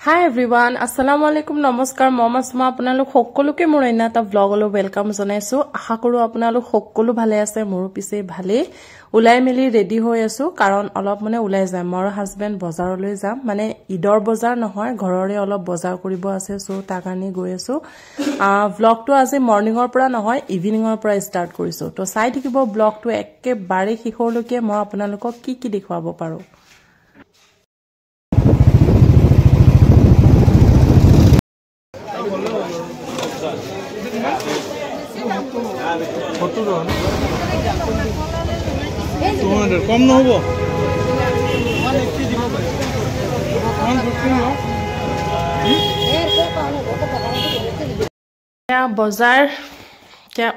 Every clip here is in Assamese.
Hi everyone, assalamu alaikum, namaskar, mama suma আপোনালোক সকলোকে মোৰ এনা এটা vlogলৈ ওয়েলকাম জনাইছো আশা কৰো আপোনালোক সকলো ভালে আছে মোৰ পিছে ভালে উলাই মেলি ৰেডি হৈ আছো কাৰণ অলপ মানে উলাই যাম মোৰ হাজবেন্ড বজাৰলৈ যাম মানে ইদৰ বজাৰ নহয় ঘৰৰে অলপ বজাৰ কৰিব আছে সো তাৰ কাৰণে গৈ আছো vlogটো আজি মৰ্নিংৰ পৰা নহয় ইভিনিংৰ পৰা ষ্টাৰ্ট কৰিছো তো চাই থাকিব vlogটো একেবাৰে শেষলৈকে মই আপোনালোকক কি দেখুৱাব পাৰো কম নহব বজাৰ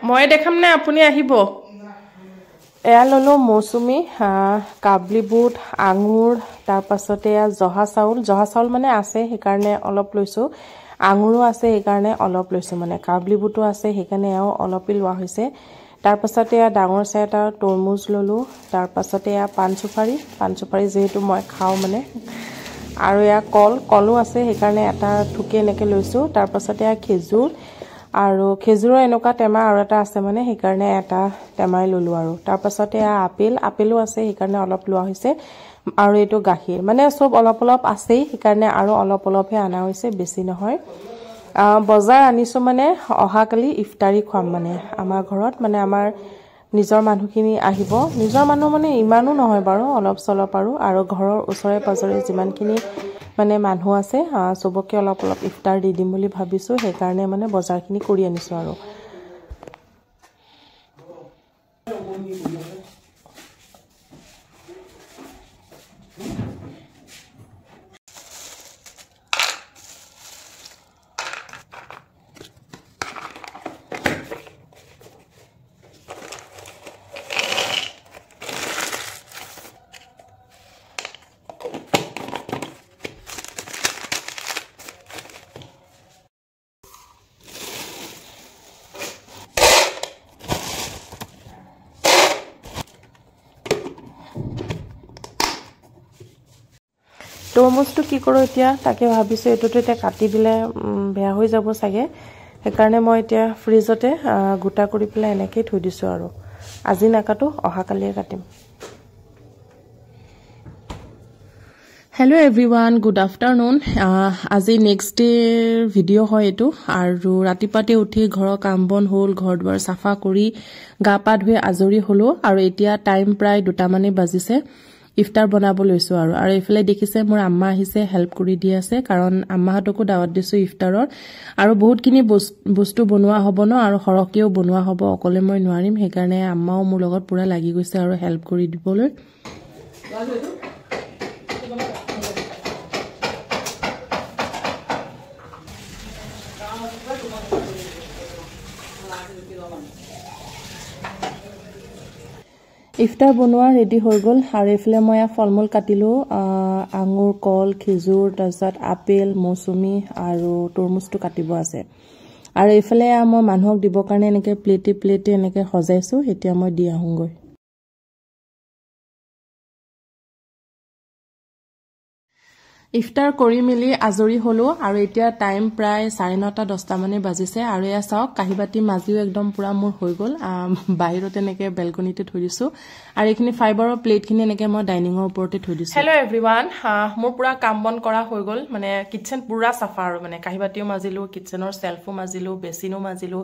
মই দেখাম নে আপুনি আহিব এয়া ললো মৌসুমী কাবলি বুট আঙুৰ তাৰ পাছতে জহা চাউল মানে আছে সেইকাৰণে অলপ লৈছো আঙুৰো আছে সেইকাৰণে অলপ লৈছো মানে কাবলি বুটো আছে সেইকাৰণে এও অলপ লোৱা হৈছে তাৰ পাছতে ডাঙৰ চাইটা তৰমুজ ললো তাৰ পাছতে পান সুপাৰি যেহেতু মই খাও মানে আৰু এয়া কলো আছে সেইকাৰণে এটা থুকে এনেকে লৈছো তাৰ পাছতে খেজুৰ আৰু খেজুৰৰ এনেকা টেমা আৰু এটা আছে মানে সেইকাৰণে এটা টেমাই ললো আৰু তাৰ পাছতে আপেলো আছে সেইকাৰণে অলপ লোৱা হৈছে আৰু এটো গাখীৰ মানে সব অলপ আছে সেইকাৰণে আৰু অলপহে আনা হৈছে বেছি নহয় বজাৰ আনিছো মানে অহাকালি ইফতাৰী খাম মানে আমাৰ ঘৰত মানে আমাৰ নিজৰ মানুহখিনি আহিব নিজৰ মানুহ মানে ইমানো নহয় বাৰু অলপ চলপ আৰু ঘৰৰ ওচৰে পাজৰে যিমানখিনি মানে মানুহ আছে সবকে অলপ ইফতাৰ দি দিম বুলি ভাবিছো সেইকাৰণে মানে বজাৰখিনি কৰি আনিছো আৰু তৰমুজটো কি কৰো এতিয়া তাকে ভাবিছো এটোটো এটা কাটি দিলে বেয়া হৈ যাব সাগে সেইকাৰণে মই এতিয়া ফ্ৰিজতে গুটা কৰি পেলাই এনেকৈ থৈ দিছো আৰু আজি নাকাটো অহাকালিয়ে কাটিম Hello everyone, good afternoon. আজি next day video হয় এটো আৰু ৰাতিপাতে উঠি ঘৰৰ কাম বন হ'ল ঘৰ দুৱাৰ সাফা কৰি গা পা ধুই আজৰি হলো আৰু এতিয়া টাইম প্ৰায় 2টা মানে বাজিছে ইফতাৰ বনাব লৈছো আৰু এফালে দেখিছে মোৰ আম্মা আহিছে হেল্প কৰি দি আছে কাৰণ আম্মাহতকো দাওয়াত দিছো ইফতাৰৰ আৰু বহুতখিনি বস্তু বনোৱা হ'ব ন আৰু খৰকেও বনোৱা হ'ব অকলে মই নোৱাৰিম সেইকাৰণে আম্মাও মোৰ লগত পুৰা লাগি গৈছে আৰু হেল্প কৰি দিবলৈ ইফতাৰ বনোৱা ৰেডি হৈ গল আৰু এফালে মই ফলমূল কাটিলো আঙুৰ কল খেজুৰ তাৰছত আপেল মৌসুমী আৰু তৰমুজটো কাটিব আছে আৰু এফালে মই মানুহক দিব কাৰণে এনেকে প্লেটে এনেকে সজাইছো এতিয়া মই দি আহুংগৈ ইফতাৰ কৰি মিলি আজৰি হলো আৰু এতিয়া টাইম প্ৰায় 9:30 10টা মানে বাজিছে আৰু এয়া চাওক কাহিবাতি মাজিও একদম পুৰা মোৰ হৈ গল বাহিৰতে এনেকে বেলকনিতে থৈ দিছো আৰু এখিনি ফাইবাৰৰ প্লেটখিনি এনেকে মই ডাইনিংৰ ওপৰতে থৈ দিছো হেল্ল এভৰিৱান মোৰ পুৰা কাম বন কৰা হৈ গল মানে কিচেন পুৰা সাফা আৰু মানে কাহিবাতিও মাজিলো কিচেনৰ সেলফো মাজিলো বেচিনো মাজিলো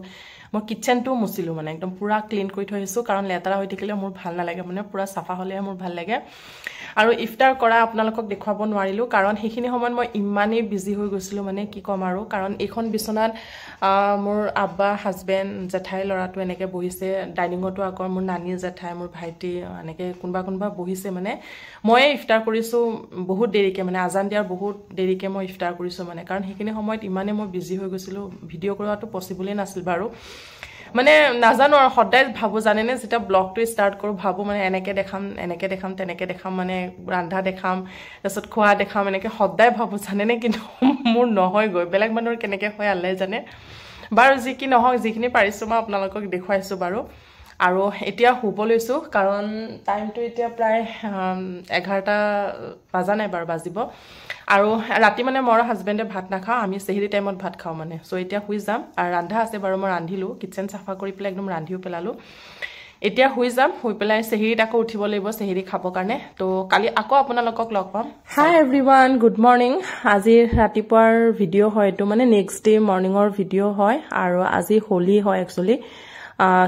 মই কিচেনটো মুছিলো মানে একদম পুৰা ক্লিন কৰি থৈছো কাৰণ লেতেৰা হৈ থাকিলে মোৰ ভাল নালাগে মানে পুৰা সাফা হলে মোৰ ভাল লাগে আৰু ইফতাৰ কৰা আপোনালোকক দেখুৱাব নোৱাৰিলো কাৰণ সেইখিনি সময়ত মই ইমানেই বিজি হৈ গৈছিলো মানে কি কম আৰু কাৰণ এইখন বিছনাত মোৰ আব্বা হাজবেন্ড জেঠাই লৰাটো এনেকে বহিছে ডাইনিংতো আগৰ মোৰ নানী জেঠাই মোৰ ভাইটি এনেকে কোনবা বহিছে মানে মই ইফতাৰ কৰিছো বহুত দেৰিকে মানে আজান দিয়াৰ বহুত দেৰিকে মই ইফতাৰ কৰিছো মানে কাৰণ সেইখিনি সময়ত ইমানে মই বিজি হৈ গৈছিলো ভিডিও কৰাটো পসিবলে নাছিল বাৰু মানে নাজানো আৰু সদায় ভাবো জানেনে যেটা ব্লগটো স্টাৰ্ট কৰো ভাবো মানে এনেকে দেখাম তেনেকে দেখাম মানে ৰান্ধা দেখাম তাৰছত খোৱা দেখাম এনেকে সদায় ভাবো জানেনে কিন্তু মোৰ নহয় গৈ বেলেগ মানুহৰ কেনেকে হয় আল্লাহ জানে বাৰু যি কি নহক যিখিনি পাৰিছো মই আপোনালোকক দেখুৱাইছো বাৰু আৰু এতিয়া শুব লৈছো কাৰণ টাইমটো এতিয়া প্ৰায় 11টা বাজা নাই বাৰু বাজিব আৰু ৰাতি মানে মোৰ হাজবেণ্ডে ভাত নাখাওঁ আমি সেহৰি টাইমত ভাত খাওঁ মানে সো এতিয়া শুই যাম আৰু ৰান্ধা আছে বাৰু মই ৰান্ধিলো কিচেন সাফা কৰি পেলাই একদম ৰান্ধিও পেলালো এতিয়া শুই যাম শুই পেলাই সেহৰিত আকৌ উঠিব লাগিব সেহৰি খাবৰ কাৰণে তো কালি আকৌ আপোনালোকক লগ পাম হাই এভৰিৱান গুড মৰ্নিং আজি ৰাতিপুৱাৰ ভিডিঅ' হয় এটো মানে নেক্সট ডে মৰ্নিংৰ ভিডিঅ' হয় আৰু আজি হোলি হয় একচুয়ালি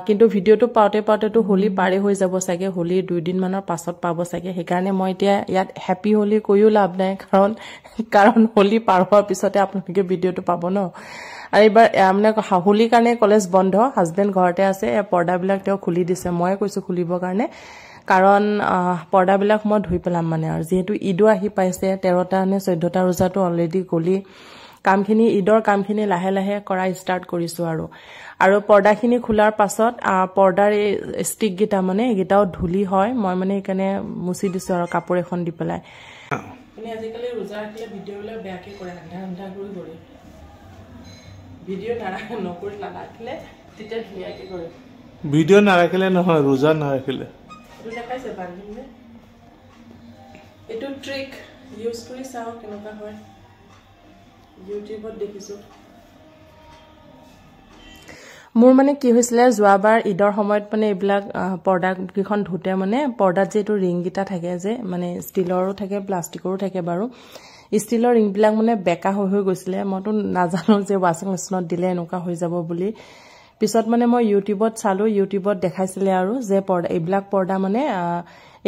কিন্তু ভিডিঅ'টো পাওতে তো হোলি পাৰে হৈ যাব সাগে হোলি 2 দিন মানৰ পাছত পাব সাগে হেকাৰণে মই এতিয়া ইয়াত হ্যাপি হোলি কৈও লাভ নাই কাৰণ হোলি পাৰ হোৱাৰ পিছতে আপোনালোকে ভিডিঅ'টো পাব ন আৰু এবাৰ মানে হোলিৰ কাৰণে কলেজ বন্ধ হাজবেণ্ড ঘৰতে আছে পৰ্দাবিলাক তেওঁ খুলি দিছে মই কৈছো খুলিবৰ কাৰণে কাৰণ পৰ্দাবিলাক মই ধুই পেলাম মানে আৰু যেহেতু ঈদো আহি পাইছে 13টা নে 14টা ৰোজাটো অলৰেডি গলি কামখিনি ঈদৰ কামখিনি লাহে লাহে কৰা ষ্টাৰ্ট কৰিছো আৰু পৰ্দাখিনি খোলাৰ পাছত পৰ্দাৰ ষ্টিক গিটা মানে এগিটাও ধুলি হয় মই মানে এখানে মুছি দিছো আৰু কাপোৰ এখন দি পেলাই মানে আজিকালি ৰোজা ৰাখিলে ভিডিঅ'বিলাক বেয়াকে কৰে আন্ধা কৰি কৰে ভিডিঅ' নকৰি নাৰাখিলে তেতিয়া ধুনীয়াকে কৰে ভিডিঅ' নাৰাখিলে নহয় ৰোজা নাৰাখিলে এইটো দেখাইছে বান্ধিলে এইটো ট্ৰিক ইউজ কৰি চাও কেনেকুৱা হয় ইউটিউবত দেখিছো মোৰ মানে কি হৈছিলে যোৱাবাৰ ঈদৰ সময়ত মানে এইবিলাক পৰ্দা কিখন ধুতে মানে পৰ্দাত যেটো ৰিং গিটা থাকে যে মানে ষ্টিলৰো থাকে প্লাষ্টিকৰো থাকে বাৰু ষ্টিলৰ ৰিং বিলাক মানে বেকা হৈ গৈছিলে মইতো নাজানো যে ওয়াশিং মেচিনত দিলে এনেকুৱা হৈ যাব বুলি পিছত মানে মই ইউটিউবত চালো ইউটিউবত দেখাইছিলে আৰু যে পৰ্দা এইবিলাক পৰ্দা মানে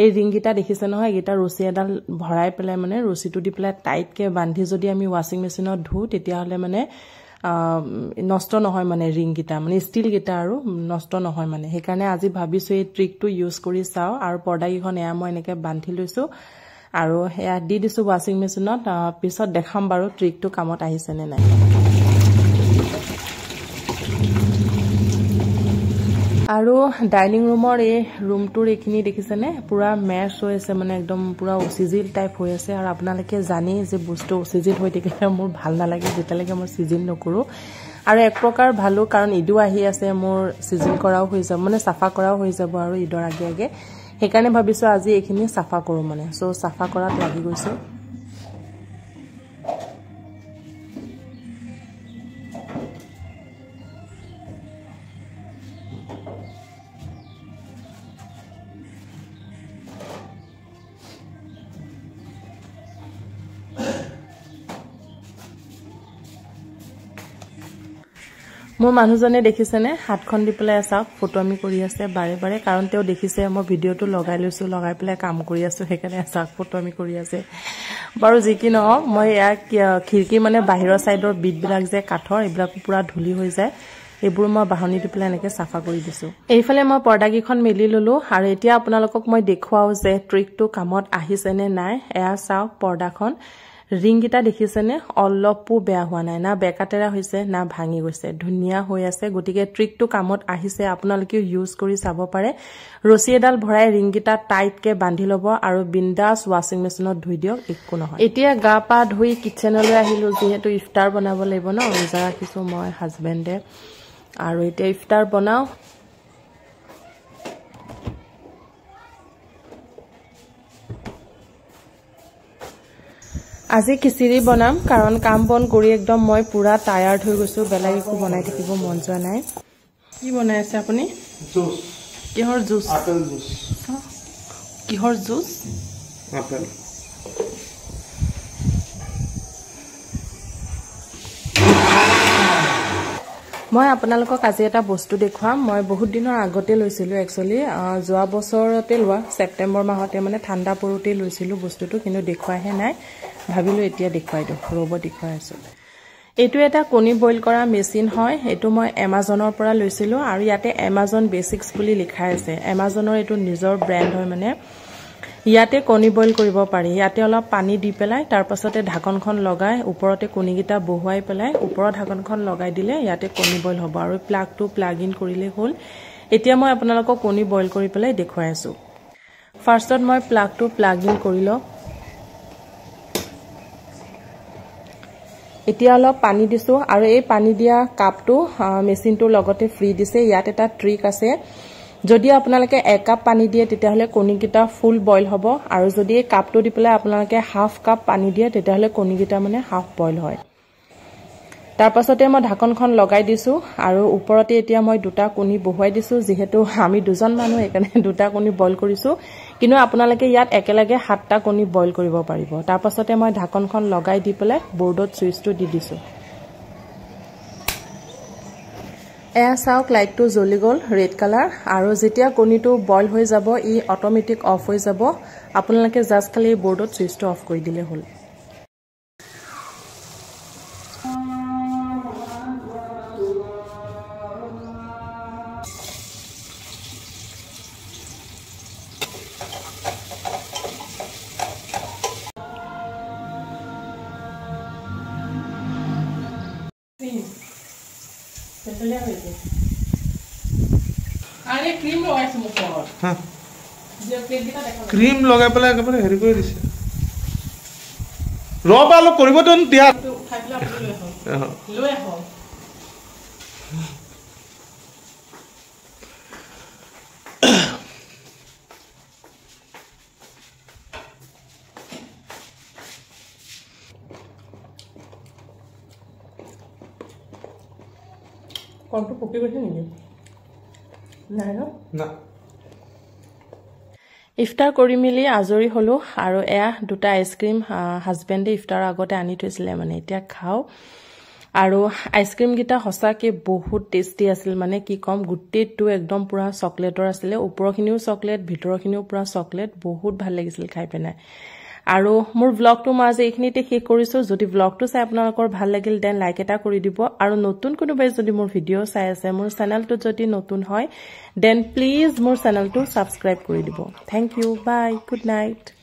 এই ৰিং গিটা দেখিছে নহয় গিটা ৰছী এডাল ভৰাই পেলাই মানে ৰছীটো দি পেলাই টাইটকে বান্ধি যদি আমি ওয়াশিং মেচিনত ধু তেতিয়া হলে মানে নষ্ট নহয় মানে ৰিং গিটা মানে ষ্টিল গিটা আৰু নষ্ট নহয় মানে হেকাৰণে আজি ভাবিছো এই ট্ৰিকটো ইউজ কৰি চাও আৰু পৰ্দা কিখন এয়া মই এনেকে বান্ধি লৈছো আৰু এয়া দি দিছো ওয়াশিং মেচিনত পিছত দেখাম বাৰু ট্ৰিকটো কামত আহিছে নে নাই আৰু ডাইনিং ৰুমৰ এই ৰুমটোৰ এখিনি দেখিছেনে পুৰা মেশ হৈ আছে মানে একদম পুৰা অক্সিজিল টাইপ হৈ আছে আৰু আপোনালোকে জানি যে বস্তু অক্সিজিল হৈ থাকিলে মোৰ ভাল নালাগে যেতিয়ালৈকে মই সিজিল নকৰো আৰু এক প্ৰকাৰ ভালো কাৰণ ঈদো আহি আছে মোৰ সিজিল কৰাও হৈ যাব মানে সাফা কৰাও হৈ যাব আৰু ঈদৰ আগে হেকাৰণে ভাবিছো আজি এখিনি সাফা কৰো মানে সো সাফা কৰাত লাগি গৈছো মোৰ মানুহজনে দেখিছেনে হাতখন দি পেলাই চাওক ফটোমি কৰি আছে বাৰে কাৰণ তেওঁ দেখিছে মই ভিডিঅ'টো লগাই লৈছো লগাই পেলাই কাম কৰি আছো হেকাৰণে চাওক ফটোমি কৰি আছে বাৰু যি কি নহওক মই এক খিৰকি মানে বাহিৰৰ সাইডৰ বিটবিলাক যে কাঠৰ এইবিলাক পুৰা ধুলি হৈ যায় এইবোৰ মই বাহনি দি পেলাই এনেকে সাফা কৰি দিছো এইফালে মই পৰ্দাকিখন মেলি ললো আৰু এতিয়া আপোনালোকক মই দেখুৱাও যে ট্ৰিকটো কামত আহিছে নে নাই এয়া চাওক পৰ্দাখন ৰিং গিটা দেখিছেনে অলপও বেয়া হোৱা নাই না বেকাটেৰা হৈছে না ভাঙি গৈছে ধুনিয়া হৈ আছে গটিকে ট্ৰিকটো কামত আহিছে আপোনালোকে ইউজ কৰি চাব পাৰে ৰছী এডাল ভৰাই ৰিং গিটা টাইটকে বান্ধি লব আৰু বিন্দাস ওয়াশিং মেচিনত ধুই দিয়ক একো নহয় এতিয়া গা পা ধুই কিচেনলৈ আহিলো যেহেতু ইফতাৰ বনাব লাগিব ন ৰোজা ৰাখিছো মই হাজবেণ্ডে আৰু এতিয়া ইফতাৰ বনাও আজি খিচিৰি বনাম কাৰণ কাম বন কৰি একদম মই পুৰা টায়াৰ্ড হৈ গৈছো বেলেগ একো বনাই থাকিব মন যোৱা নাই কি বনাই আছে আপুনি জুস কিহৰ জুস আপেল জুস কিহৰ জুস আপেল মই আপোনালোকক আজি এটা বস্তু দেখুৱাম মই বহুত দিনৰ আগতে লৈছিলো একচুয়ালি যোৱা বছৰতে লোৱা সেপ্টেম্বৰ মাহতে মানে ঠাণ্ডা পৰুতে লৈছিলো বস্তুটো কিন্তু দেখুৱাহে নাই ভাবিলো এতিয়া দেখুৱাই দিও ৰব দেখুৱাই আছো এইটো এটা কণী বইল কৰা মেচিন হয় এটো মই Amazonৰ পৰা লৈছিলো আৰু ইয়াতে Amazon Basics বুলি লিখা আছে Amazonৰ এটো নিজৰ ব্ৰ্যান্ড হয় মানে ইয়াতে কণী বইল কৰিব পাৰি ইয়াতে অলপ পানী দি পেলাই তাৰ পাছতে ঢাকনখন লগাই ওপৰতে কণীগিটা বহুৱাই পেলাই ওপৰৰ ঢাকনখন লগাই দিলে ইয়াতে কণী বইল হ'ব আৰু প্লাগটো প্লাগ ইন কৰিলে হ'ল এতিয়া মই আপোনালোকক কণী বইল কৰি পেলাই দেখুৱাই আছো ফাৰ্ষ্টত মই প্লাগটো প্লাগ ইন কৰিলো এতিয়া অলপ পানী দিছো আৰু এই পানী দিয়া কাপটো মেচিনটোৰ লগতে ফ্ৰী দিছে ইয়াত এটা ট্ৰিক আছে যদি আপোনালোকে 1 কাপ পানী দিয়ে তেতিয়াহলে কণীকিটা ফুল বইল হ'ব আৰু যদি এই কাপটো দি পেলাই আপোনালোকে হাফ কাপ পানী দিয়ে তেতিয়াহলে কণীকিটা মানে হাফ বইল হয় তাৰ পাছতে মই ঢাকনখন লগাই দিছো আৰু ওপৰতে এতিয়া মই দুটা কণী বহুৱাই দিছো যেহেতু আমি দুজন মানুহ একাৰণে দুটা কণী বইল কৰিছো কিন্তু আপোনালোকে ইয়াত একেলগে 7টা কণী বইল কৰিব পাৰিব তাৰ পাছতে মই ঢাকনখন লগাই দি পেলাই বৰ্ডত সুইচটো দি দিছো এয়া চাওক লাইটটো জ্বলি গল ৰেড কালাৰ আৰু যেতিয়া কণীটো বইল হৈ যাব ই অটোমেটিক অফ হৈ যাব আপোনালোকে জাস্ট খালি বৰ্ডত সুইচটো অফ কৰি দিলে হ'ল আৰে ক্ৰিম লাগাইছো মুখত হ্যাঁ যে প্লেটটা দেখো ক্ৰিম লগাই পেলাই একেবাৰে হেৰি কৰি দিছে ৰবা অলপ কৰিব তো দিয়া খাইলা লৈ আহ কোনটো পকি গৈছে নেকি নাই না ইফতাৰ কৰি মিলি আজৰি হলো আৰু এয়া দুটা আইসক্ৰীম হাজবেণ্ডে ইফতাৰৰ আগতে আনি থৈছিলে মানে এতিয়া খাও আৰু আইসক্ৰীম গিটা হসাকে বহুত টেস্টি আছিল মানে কি কম গুটেটো একদম পুৰা চকলেটৰ আছিল ওপৰখিনিও চকলেট ভিতৰখিনিও পুৰা চকলেট বহুত ভাল লাগিছিল খাই পেনাই আৰু মোৰ ব্লগটো মাঝে এইখিনিতে শেষ কৰিছো যদি ব্লগটো চাই আপোনালোকৰ ভাল লাগিল দেন লাইক এটা কৰি দিব আৰু নতুন কোনোবাই যদি মোৰ ভিডিও চাই আছে মোৰ চেনেলটো যদি নতুন হয় দেন প্লিজ মোৰ চেনেলটো সাবস্ক্ৰাইব কৰি দিব thank you bye good night